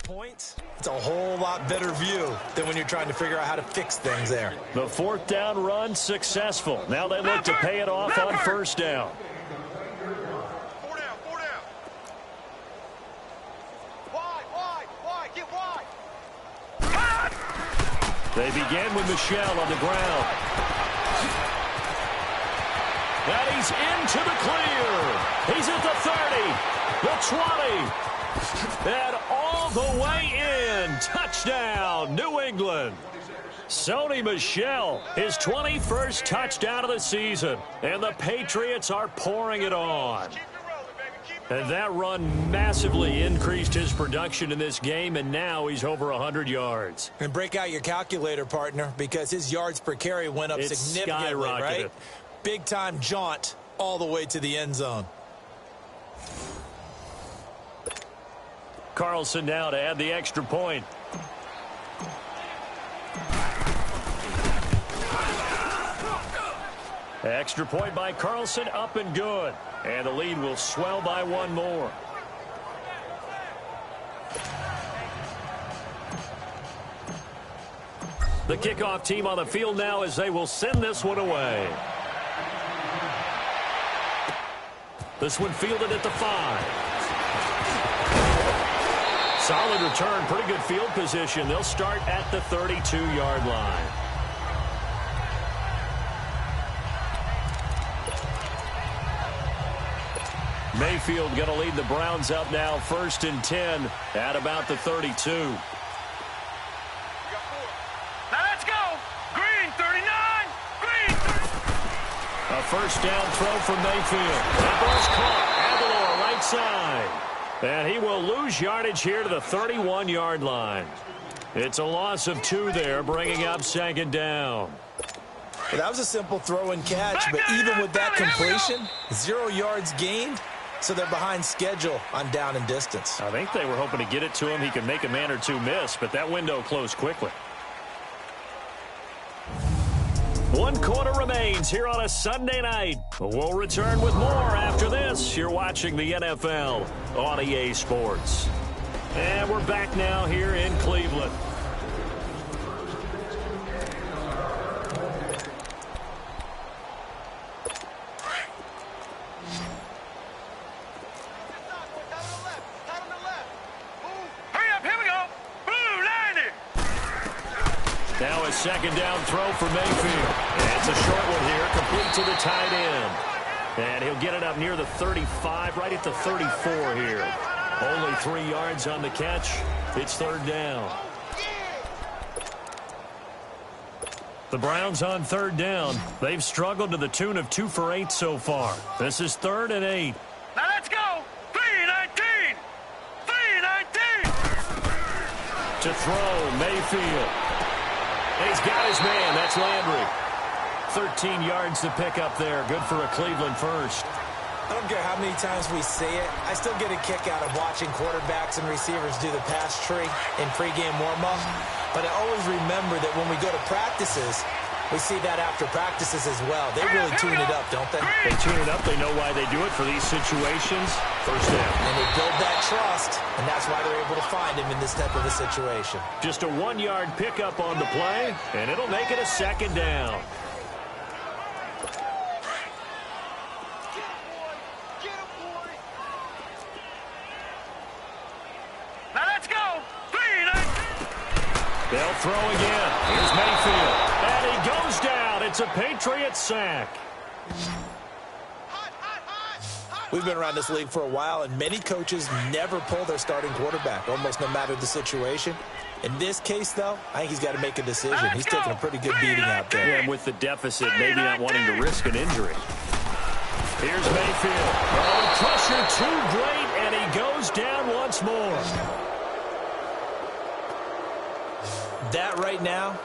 points, it's a whole lot better view than when you're trying to figure out how to fix things there. The 4th down run successful. Now they look to pay it off on 1st down. 4 down, 4 down. Wide, get wide. They begin with Michel on the ground. And he's into the clear. He's at the 30, the 20. And all the way in. Touchdown, New England. Sony Michel, his 21st touchdown of the season. And the Patriots are pouring it on. And that run massively increased his production in this game, and now he's over 100 yards. And break out your calculator, partner, because his yards per carry went up significantly, right? Big-time jaunt all the way to the end zone. Carlson now to add the extra point. Extra point by Carlson, up and good. And the lead will swell by 1 more. The kickoff team on the field now as they will send this one away. This one fielded at the 5. Solid return, pretty good field position. They'll start at the 32-yard line. Mayfield going to lead the Browns up now, 1st and 10 at about the 32. Now let's go. Green, 39. Green. A 1st down throw from Mayfield. That ball's caught. Aguilar right side. And he will lose yardage here to the 31-yard line. It's a loss of 2 there, bringing up 2nd down. Well, that was a simple throw and catch, but even with that completion, 0 yards gained, so they're behind schedule on down and distance. I think they were hoping to get it to him. He could make a man or two miss, but that window closed quickly. 1 quarter remains here on a Sunday night. We'll return with more after this. You're watching the NFL on EA Sports. And we're back now here in Cleveland. Hurry up, here we go. Blue, 90. Now a 2nd down throw for Mayfield. It's a short one here, complete to the tight end. And he'll get it up near the 35, right at the 34 here. Only 3 yards on the catch. It's 3rd down. The Browns on 3rd down. They've struggled to the tune of 2 for 8 so far. This is 3rd and 8. Now let's go. 3-19. 3-19. To throw, Mayfield. And he's got his man. That's Landry. 13 yards to pick up there. Good for a Cleveland 1st. I don't care how many times we say it, I still get a kick out of watching quarterbacks and receivers do the pass tree in pregame warm-up. But I always remember that when we go to practices, we see that after practices as well. They really tune it up, don't they? They tune it up. They know why they do it for these situations. 1st down. And they build that trust, and that's why they're able to find him in this type of a situation. Just a 1-yard pickup on the play, and it'll make it a 2nd down. Now let's go. 3-19. They'll throw again. Here's Mayfield. And he goes down. It's a Patriot sack. We've been around this league for a while, and many coaches never pull their starting quarterback, almost no matter the situation. In this case, though, I think he's got to make a decision. He's taking a pretty good beating out there. Yeah, and with the deficit, maybe not wanting to risk an injury. Here's Mayfield. Oh, pressure too great, and he goes down once more. That right now,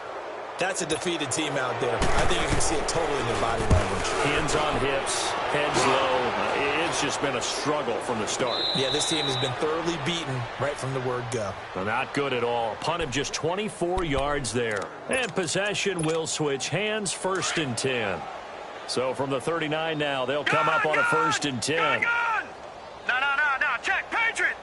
that's a defeated team out there. I think you can see it totally in their body language. Hands on hips, heads low. It's just been a struggle from the start. Yeah, this team has been thoroughly beaten right from the word go. Well, not good at all. Punt of just 24 yards there. And possession will switch hands, 1st and 10. So from the 39 now, they'll come up on a 1st and 10. No. Check. Patriot.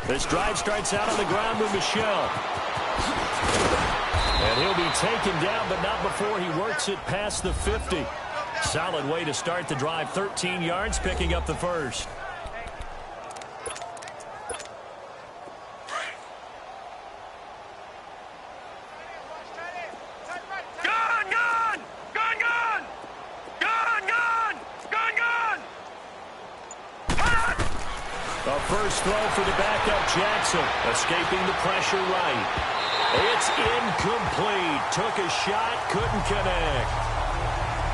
This drive starts out on the ground with Michel. And he'll be taken down, but not before he works it past the 50. Solid way to start the drive. 13 yards, picking up the first. First throw for the backup, Jackson. Escaping the pressure right. It's incomplete. Took a shot, couldn't connect.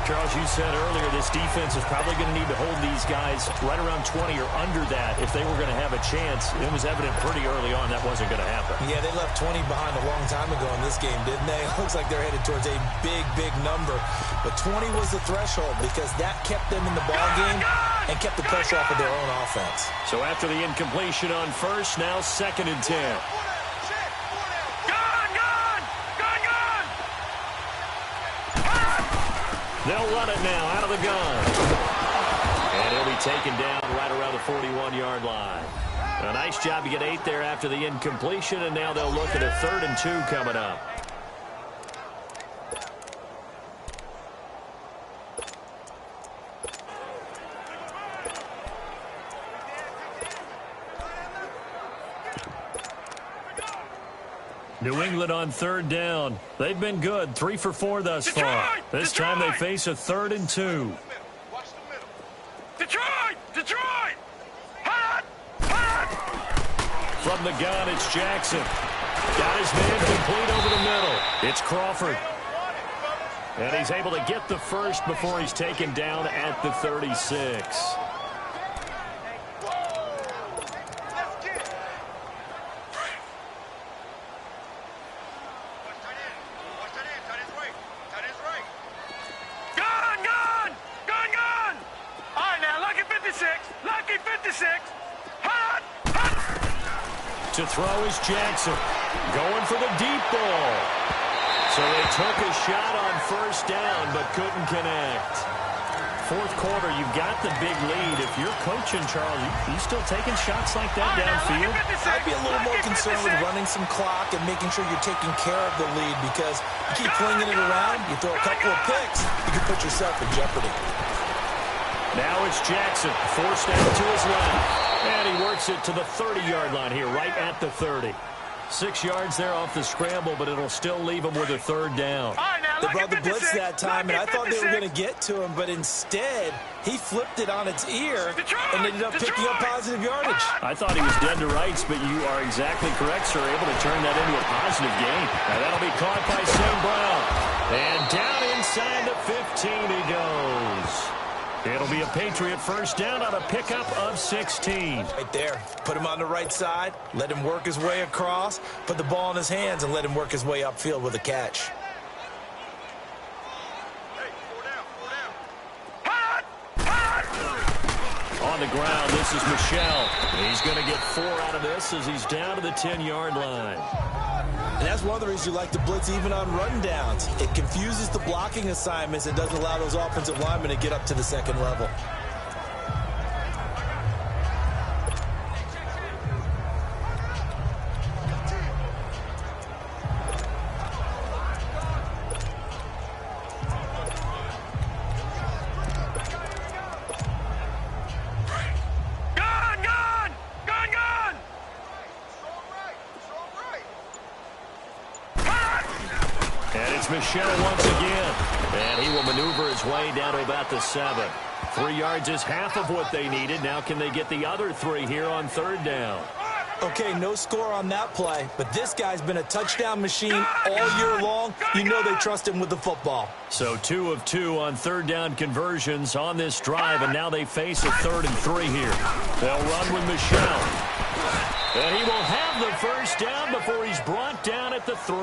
Charles, you said earlier this defense is probably going to need to hold these guys right around 20 or under that if they were going to have a chance. It was evident pretty early on that wasn't going to happen. Yeah, they left 20 behind a long time ago in this game, didn't they? It looks like they're headed towards a big number. But 20 was the threshold because that kept them in the ball game and kept the pressure off of their own offense. So after the incompletion on first, now 2nd and 10. They'll run it now out of the gun. And he'll be taken down right around the 41-yard line. A nice job to get 8 there after the incompletion, and now they'll look at a 3rd and 2 coming up. New England on 3rd down. They've been good, 3 for 4 thus far. This time they face a 3rd and 2. Detroit! From the gun, it's Jackson. Got his man complete over the middle. It's Crawford. And he's able to get the first before he's taken down at the 36. To throw is Jackson. Going for the deep ball. So they took a shot on 1st down, but couldn't connect. 4th quarter, you've got the big lead. If you're coaching, Charles, you still taking shots like that downfield? I'd be a little more concerned with running some clock and making sure you're taking care of the lead because you keep flinging it around, you throw a couple of picks, you can put yourself in jeopardy. Now it's Jackson, forced out to his left. And he works it to the 30-yard line here, right at the 30. 6 yards there off the scramble, but it'll still leave him with a 3rd down. They brought the blitz that time, and I thought they were going to get to him, but instead, he flipped it on its ear and ended up picking up positive yardage. I thought he was dead to rights, but you are exactly correct, sir, able to turn that into a positive gain. Now that'll be caught by St. Brown. And down inside the 15 he goes. It'll be a Patriot 1st down on a pickup of 16. Right there. Put him on the right side. Let him work his way across. Put the ball in his hands and let him work his way upfield with a catch. On the ground, this is Michel. He's going to get 4 out of this as he's down to the 10-yard line. And that's one of the reasons you like to blitz even on rundowns. It confuses the blocking assignments and doesn't allow those offensive linemen to get up to the 2nd level. Michelle once again. And he will maneuver his way down to about the 7. 3 yards is half of what they needed. Now can they get the other 3 here on 3rd down? Okay, no score on that play, but this guy's been a touchdown machine all year long. You know they trust him with the football. So 2 of 2 on 3rd down conversions on this drive, and now they face a 3rd and 3 here. They'll run with Michelle. And he will have the first down before he's brought down at the 3.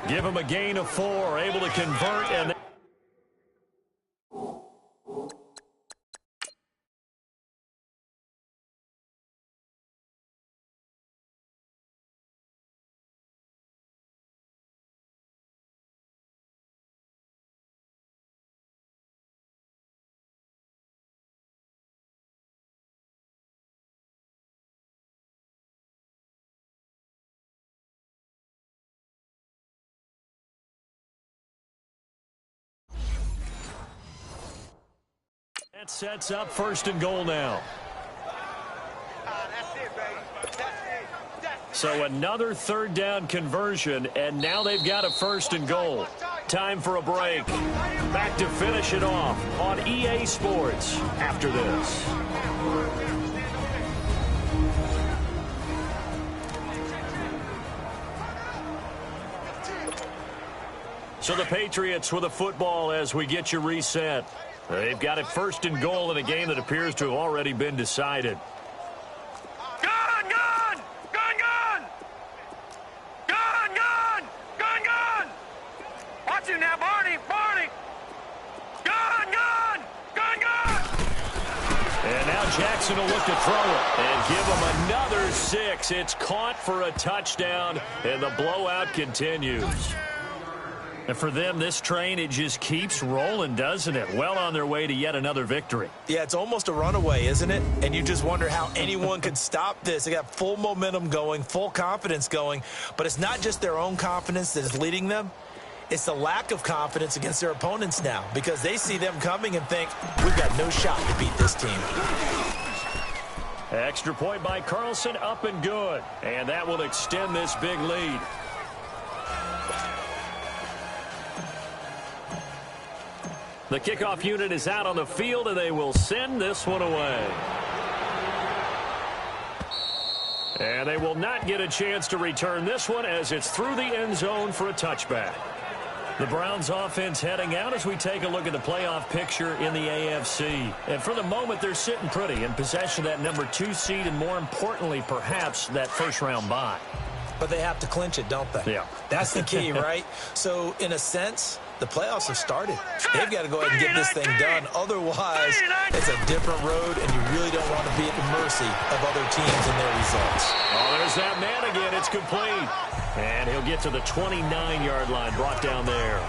Give him a gain of 4, able to convert, and that sets up 1st and goal now. So another 3rd down conversion, and now they've got a 1st and goal. Time for a break. Back to finish it off on EA Sports after this. So the Patriots with a football as we get you reset. They've got it 1st and goal in a game that appears to have already been decided. Gun, gun! Gun, gun! Gun, gun! Gun, gun! Watch him now, Barney! Barney! Gun, gun! Gun, gun! And now Jackson will look to throw it and give him another 6. It's caught for a touchdown, and the blowout continues. And for them, this train, it just keeps rolling, doesn't it? Well on their way to yet another victory. Yeah, it's almost a runaway, isn't it? And you just wonder how anyone could stop this. They got full momentum going, full confidence going. But it's not just their own confidence that is leading them. It's the lack of confidence against their opponents now, because they see them coming and think, we've got no shot to beat this team. Extra point by Carlson, up and good. And that will extend this big lead. The kickoff unit is out on the field, and they will send this one away. And they will not get a chance to return this one as it's through the end zone for a touchback. The Browns offense heading out as we take a look at the playoff picture in the AFC. And for the moment, they're sitting pretty in possession of that number 2 seed and, more importantly, perhaps that first-round bye. But they have to clinch it, don't they? Yeah. That's the key, right? So, in a sense, the playoffs have started. They've got to go ahead and get this thing done. Otherwise, it's a different road, and you really don't want to be at the mercy of other teams and their results. Oh, there's that man again. It's complete. And he'll get to the 29-yard line, brought down there.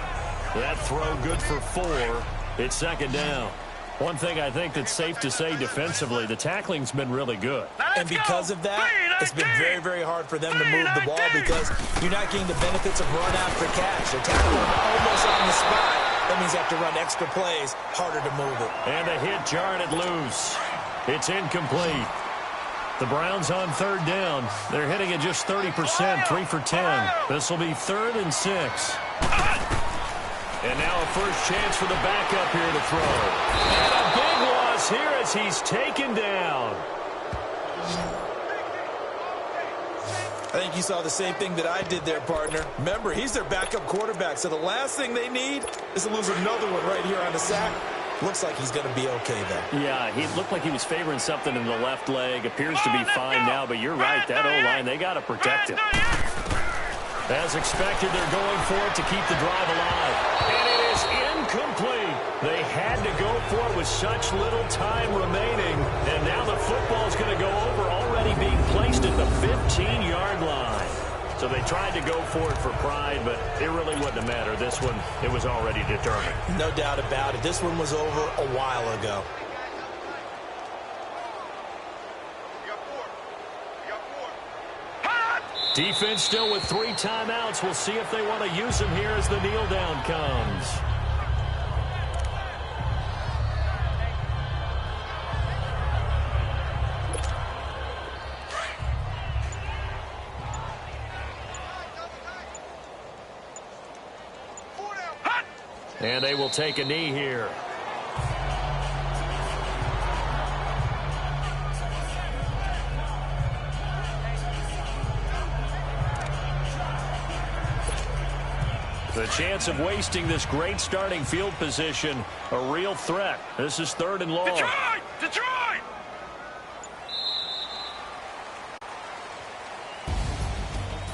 That throw good for 4. It's 2nd down. One thing I think that's safe to say defensively, the tackling's been really good. And because of that, it's been very, very hard for them to move the ball because you're not getting the benefits of run after catch. They're tackling almost on the spot. That means you have to run extra plays, harder to move it. And the hit jarred it loose. It's incomplete. The Browns on 3rd down. They're hitting at just 30%, 3 for 10. This will be 3rd and 6. And now a first chance for the backup here to throw. And a big loss here as he's taken down. I think you saw the same thing that I did there, partner. Remember, he's their backup quarterback, so the last thing they need is to lose another one right here on the sack. Looks like he's going to be okay, though. Yeah, he looked like he was favoring something in the left leg. Appears to be fine now, but you're right. That O-line, they got to protect him. As expected, they're going for it to keep the drive alive. And it is incomplete. They had to go for it with such little time remaining. And now the football's going to go over, already being placed at the 15-yard line. So they tried to go for it for pride, but it really wouldn't have mattered. This one, it was already determined. No doubt about it. This one was over a while ago. Defense still with 3 timeouts. We'll see if they want to use them here as the kneel down comes. And they will take a knee here. The chance of wasting this great starting field position, a real threat. This is 3rd and long. Detroit!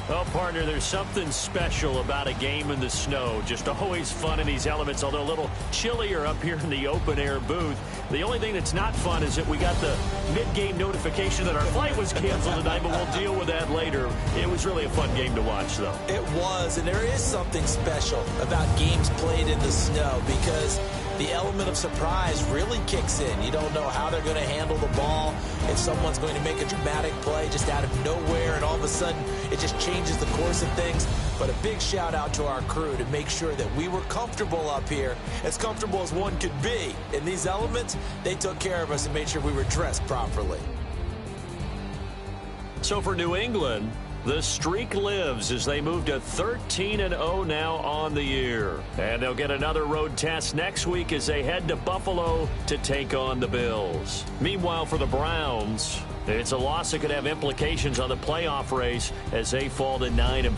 Well, partner, there's something special about a game in the snow. Just always fun in these elements, although a little chillier up here in the open-air booth. The only thing that's not fun is that we got the mid-game notification that our flight was canceled tonight, but we'll deal with that later. It was really a fun game to watch, though. It was, and there is something special about games played in the snow because the element of surprise really kicks in. You don't know how they're going to handle the ball, if someone's going to make a dramatic play just out of nowhere, and all of a sudden it just changes the course of things. But a big shout out to our crew to make sure that we were comfortable up here, as comfortable as one could be. In these elements, they took care of us and made sure we were dressed properly. So for New England, the streak lives as they move to 13-0 now on the year. And they'll get another road test next week as they head to Buffalo to take on the Bills. Meanwhile, for the Browns, it's a loss that could have implications on the playoff race as they fall to 9-4.